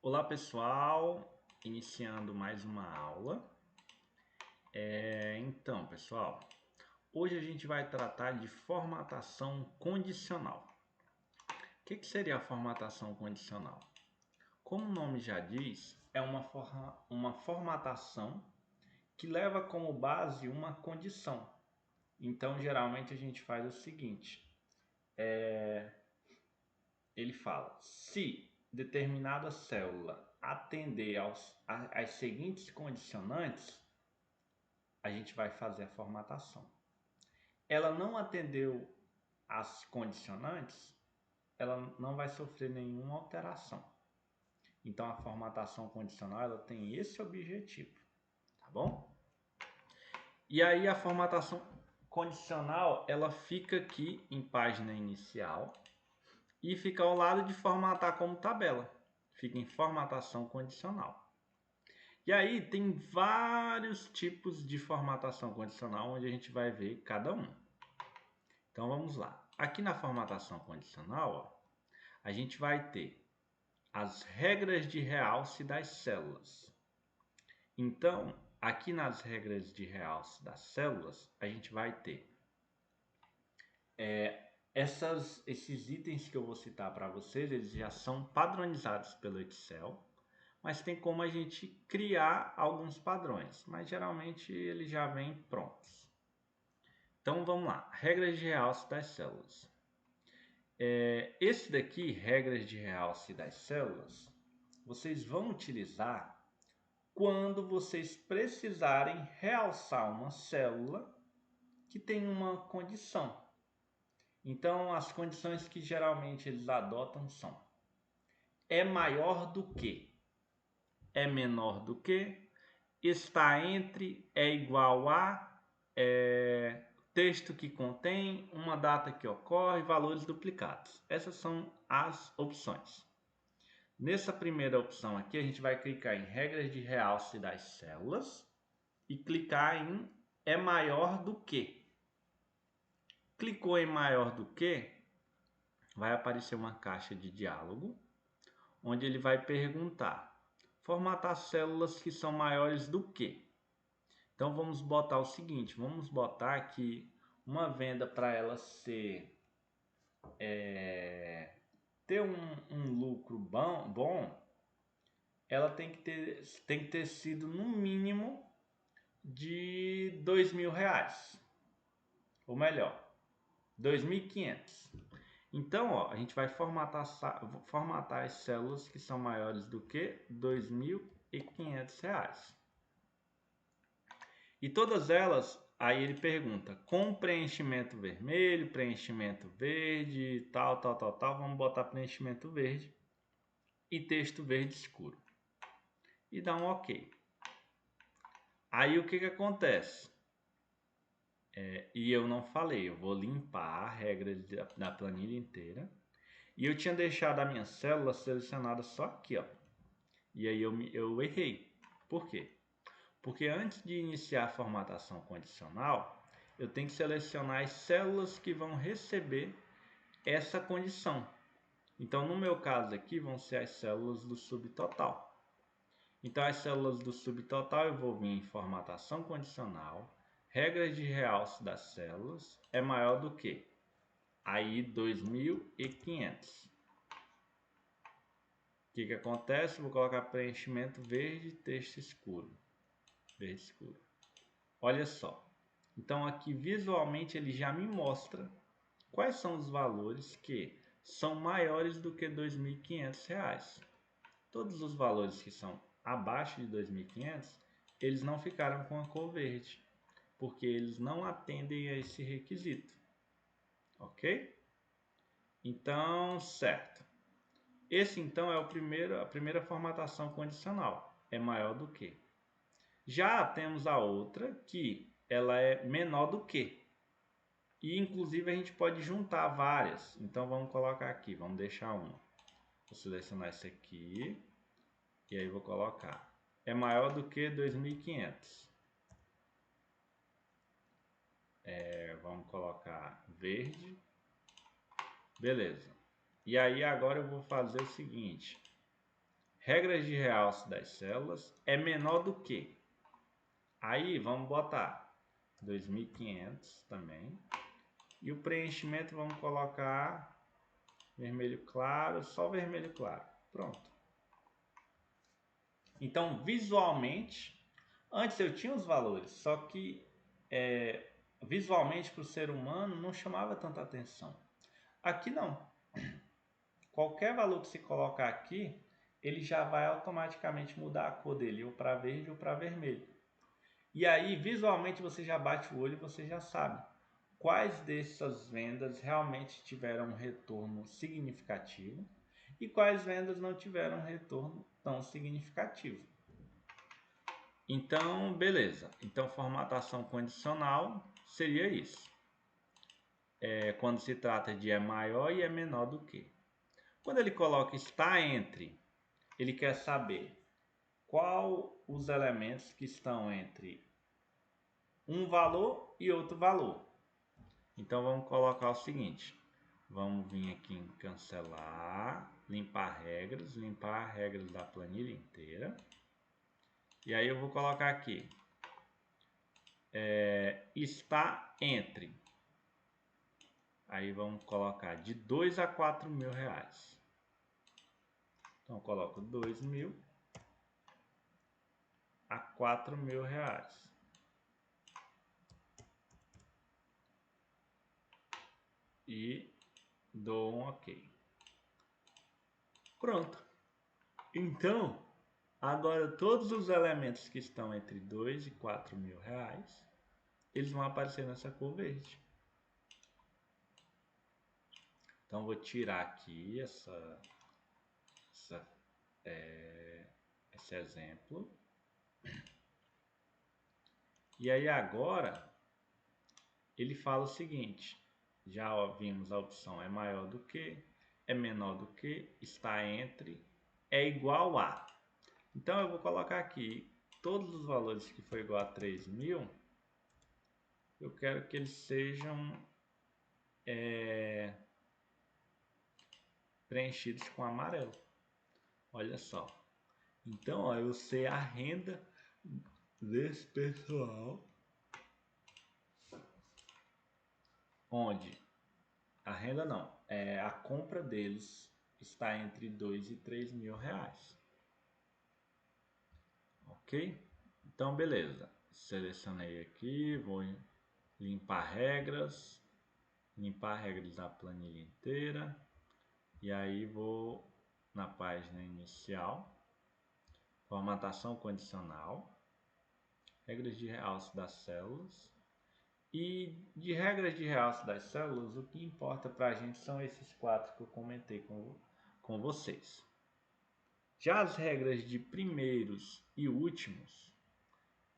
Olá pessoal, iniciando mais uma aula. Então pessoal, hoje a gente vai tratar de formatação condicional. O que seria a formatação condicional? Como o nome já diz, é uma formatação que leva como base uma condição. Então geralmente a gente faz o seguinte, ele fala, se determinada célula atender às seguintes condicionantes, a gente vai fazer a formatação. Ela não atendeu às condicionantes, ela não vai sofrer nenhuma alteração. Então a formatação condicional ela tem esse objetivo, tá bom? E aí a formatação condicional ela fica aqui em página inicial e fica ao lado de formatar como tabela. Fica em formatação condicional. E aí tem vários tipos de formatação condicional onde a gente vai ver cada um. Então vamos lá. Aqui na formatação condicional, ó, a gente vai ter as regras de realce das células. Então, aqui nas regras de realce das células, a gente vai ter esses itens que eu vou citar para vocês, eles já são padronizados pelo Excel, mas tem como a gente criar alguns padrões, mas geralmente eles já vêm prontos. Então vamos lá, regras de realce das células. Esse daqui, regras de realce das células, vocês vão utilizar quando vocês precisarem realçar uma célula que tem uma condição. Então as condições que geralmente eles adotam são: é maior do que, é menor do que, está entre, é igual a, texto que contém, uma data que ocorre, valores duplicados. Essas são as opções. Nessa primeira opção aqui, a gente vai clicar em regras de realce das células e clicar em é maior do que. Clicou em maior do que, vai aparecer uma caixa de diálogo, onde ele vai perguntar: formatar células que são maiores do que. Então vamos botar o seguinte, vamos botar aqui uma venda para ela ter um lucro bom, ela tem que ter sido no mínimo de R$ 2.000, ou melhor, 2.500. Então, ó, a gente vai formatar as células que são maiores do que R$ 2.500. E todas elas, aí ele pergunta, com preenchimento vermelho, preenchimento verde, tal. Vamos botar preenchimento verde e texto verde escuro. E dá um OK. Aí o que acontece? E eu não falei, eu vou limpar a regra da planilha inteira. E eu tinha deixado a minha célula selecionada só aqui, ó. E aí eu errei. Por quê? Porque antes de iniciar a formatação condicional, eu tenho que selecionar as células que vão receber essa condição. Então, no meu caso aqui, vão ser as células do subtotal. Então, as células do subtotal eu vou vir em formatação condicional, regras de realce das células é maior do que, aí 2.500. O que acontece? Vou colocar preenchimento verde, texto escuro. Verde escuro. Olha só. Então aqui visualmente ele já me mostra quais são os valores que são maiores do que R$ 2.500. Todos os valores que são abaixo de 2.500, eles não ficaram com a cor verde, porque eles não atendem a esse requisito. Ok? Então, certo. Esse então é a primeira formatação condicional, é maior do que. Já temos a outra que ela é menor do que. E inclusive a gente pode juntar várias. Então vamos colocar aqui, vamos deixar uma. Vou selecionar essa aqui e aí vou colocar. É maior do que 2.500. Vamos colocar verde. Beleza. E aí agora eu vou fazer o seguinte. regras de realce das células é menor do que. Aí vamos botar 2.500 também. E o preenchimento vamos colocar vermelho claro, só vermelho claro. Pronto. Então, visualmente, antes eu tinha os valores, só que visualmente para o ser humano não chamava tanta atenção. Aqui não. Qualquer valor que você colocar aqui, ele já vai automaticamente mudar a cor dele, ou para verde ou para vermelho. E aí, visualmente, você já bate o olho e você já sabe quais dessas vendas realmente tiveram um retorno significativo e quais vendas não tiveram um retorno tão significativo. Então, beleza. Então, formatação condicional seria isso. Quando se trata de é maior e é menor do que. Quando ele coloca está entre, ele quer saber qual os elementos que estão entre um valor e outro valor. Então, vamos colocar o seguinte. Vamos vir aqui em cancelar, limpar regras da planilha inteira. E aí eu vou colocar aqui, está entre. Aí vamos colocar de 2 a 4 mil reais. Então eu coloco 2.000 a 4 mil reais. E dou um OK. Pronto. Então, agora todos os elementos que estão entre 2 e 4 mil reais, eles vão aparecer nessa cor verde. Então, vou tirar aqui esse exemplo. E aí agora, ele fala o seguinte, já vimos a opção é maior do que, é menor do que, está entre, é igual a. Então, eu vou colocar aqui todos os valores que for igual a 3.000, eu quero que eles sejam preenchidos com amarelo. Olha só. Então, ó, eu sei a renda desse pessoal, onde a renda não, a compra deles está entre 2 e 3 mil reais. Ok? Então, beleza. Selecionei aqui, vou limpar regras da planilha inteira. E aí vou na página inicial, formatação condicional, regras de realce das células. E de regras de realce das células, o que importa para a gente são esses 4 que eu comentei com vocês. Já as regras de primeiros e últimos,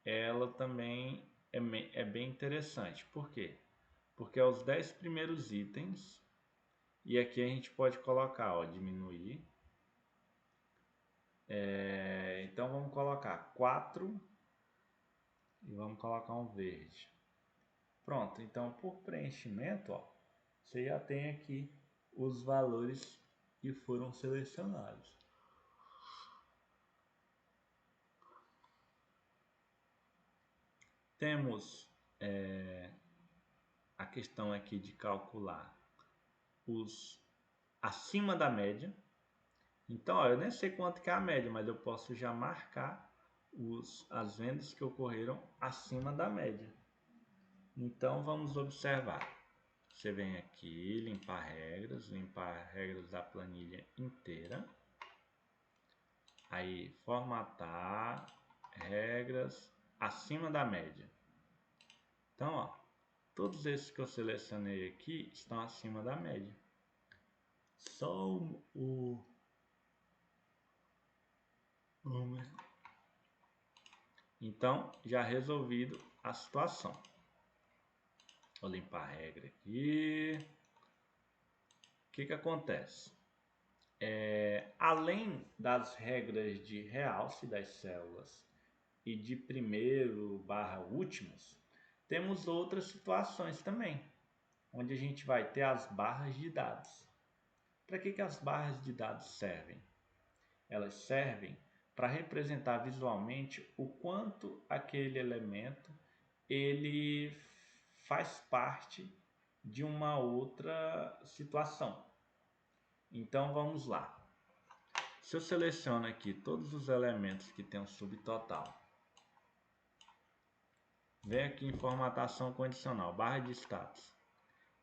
ela também é bem interessante. Por quê? Porque é os 10 primeiros itens, e aqui a gente pode colocar, ó, diminuir. Então vamos colocar 4 e vamos colocar um verde. Pronto, então por preenchimento, ó, você já tem aqui os valores que foram selecionados. Temos a questão aqui de calcular os acima da média. Então, ó, eu nem sei quanto que é a média, mas eu posso já marcar as vendas que ocorreram acima da média. Então, vamos observar. Você vem aqui, limpar regras da planilha inteira. Aí, formatar, regras acima da média. Então, ó, todos esses que eu selecionei aqui estão acima da média. Só Então, já resolvido a situação. Vou limpar a regra aqui. O que acontece? Além das regras de realce das células e de primeiro / últimos, temos outras situações também, onde a gente vai ter as barras de dados. Para que as barras de dados servem? elas servem para representar visualmente o quanto aquele elemento ele faz parte de uma outra situação. Então vamos lá. Se eu seleciono aqui todos os elementos que tem um subtotal, venho aqui em formatação condicional, barra de status,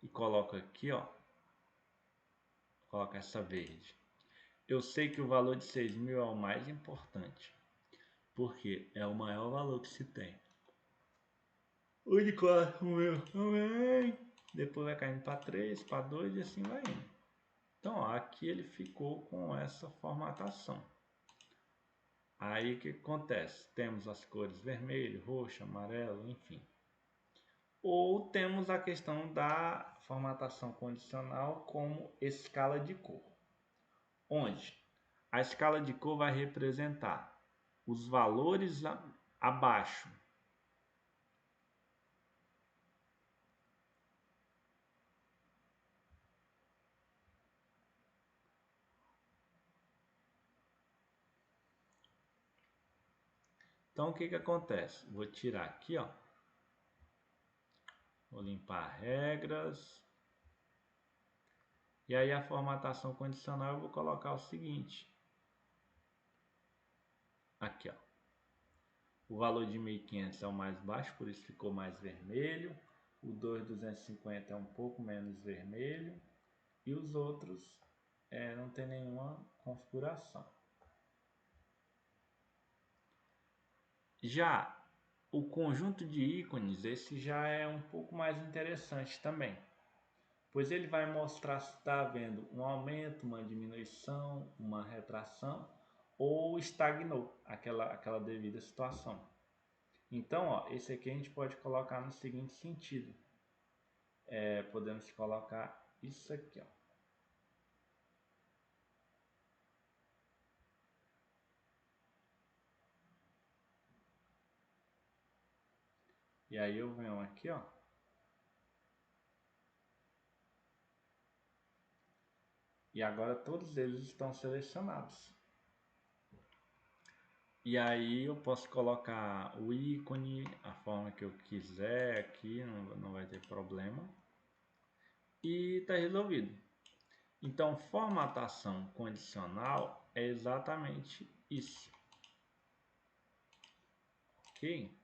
e coloco aqui, ó, coloco essa verde. Eu sei que o valor de 6.000 é o mais importante, porque é o maior valor que se tem. O de 4.000 também. Depois vai caindo para 3, para 2 e assim vai indo. Então, ó, aqui ele ficou com essa formatação. Aí o que acontece? Temos as cores vermelho, roxo, amarelo, enfim. Ou temos a questão da formatação condicional como escala de cor, onde a escala de cor vai representar os valores abaixo Então, o que acontece? Vou tirar aqui, ó. Vou limpar regras. E aí a formatação condicional eu vou colocar o seguinte. Aqui, ó. O valor de 1.500 é o mais baixo, por isso ficou mais vermelho. O 2.250 é um pouco menos vermelho. E os outros não tem nenhuma configuração. Já o conjunto de ícones, esse já é um pouco mais interessante também, pois ele vai mostrar se está havendo um aumento, uma diminuição, uma retração ou estagnou aquela devida situação. Então, ó, esse aqui a gente pode colocar no seguinte sentido. Podemos colocar isso aqui, ó. E aí eu venho aqui, ó. E agora todos eles estão selecionados. E aí eu posso colocar o ícone, a forma que eu quiser aqui, não vai ter problema. E está resolvido. Então, formatação condicional é exatamente isso. Ok?